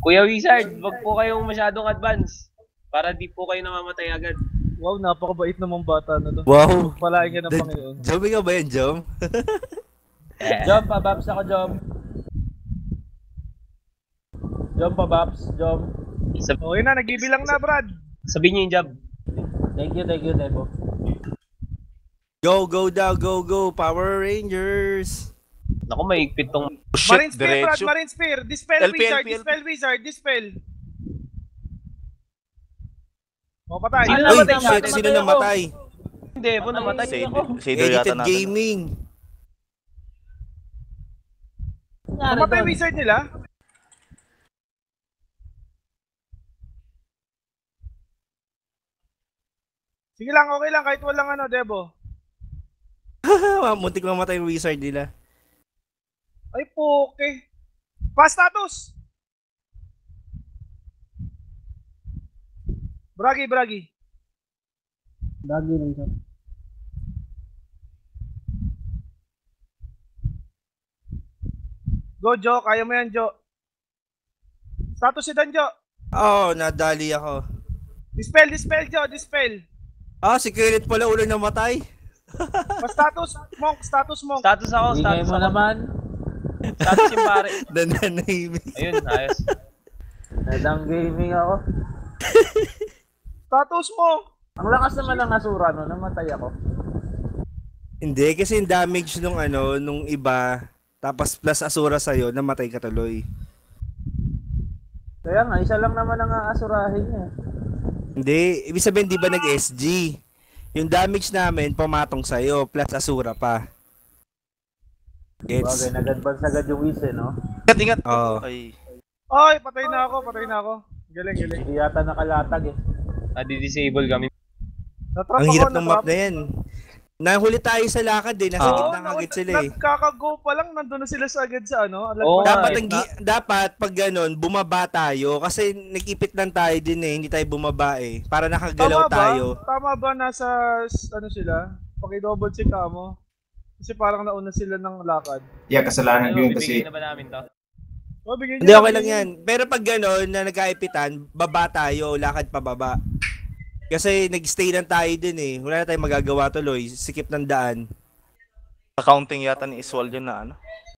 Kuya Wizard, wag po kayong masyadong advance. Para di po kayo namamatay agad. Wow, napakabait namang bata na to. Wow. Palain ka ng Panginoon. Jom, ikaw ba yan, Jom? Jom, pababs ako, Jom. Jom, pababs, Jom. Okay na, nagbibilang na, Brad. Sabihin niyo yung job. Thank you, Debo. Go daw, go. Power Rangers. Naku, maigpit tong... Marine Spear, Brad, Marine Spear. Dispel Wizard, dispel. O, patay. Uy, sino namatay? Hindi, po namatay. Shader yata Edited natin. Gaming. Namatay Wizard nila? Sige lang, okay lang, kahit walang Debo. Muntik mamatay yung wizard nila. Ay, poke. Fast status! Bragi. Lagi lang siya. Go, Jo. Kaya mo yan, Jo. Status si Dan, Jo. Oo, nadali ako. Dispel, Jo. Dispel. Si Kirit pala ulo namatay. Status monk. Status ako, Ingay mo naman. Status yung pare. Nananahimik. Ayun, ayos. Nadang gaming ako. Status mo. Ang lakas naman ng Asura, no? Namatay ako. Hindi, kasi yung damage nung iba, tapos plus Asura sa'yo, namatay ka tuloy. Kaya nga, isa lang naman ang aasurahin niya. Hindi, ibig sabihin di ba nag-SG? Yung damage namin, pumatong sa'yo, plus Asura pa. Bagay, Gets? nag-advance agad yung Wiz, no? Ingat. Oo. Ay, Patay na ako. Galing. Hindi yata nakalatag, Nadi-disable kami. Natrap Ang ako, hirap ng map na yan. Nahuli tayo sa lakad nasa gitna ng agad sila eh. Nagkakago pa lang, nandun na sila sa agad sa Oo, Dapat pag ganun, bumaba tayo kasi nakipit lang tayo din eh, hindi tayo bumaba eh. Para nakagalaw tayo. Tama ba nasa, sila? Paki-double check ka mo. Kasi parang nauna sila ng lakad. Yeah, kasalanan yun kasi... Bibigyan na ba namin to? Bigyan Hindi, okay lang yan. Pero pag gano'n na nagkaipitan, baba tayo, lakad pababa. Kasi nag-stay lang tayo din eh. Wala na tayong magagawa tuloy. Sikip ng daan. accounting yata ni Iswal yun na ano.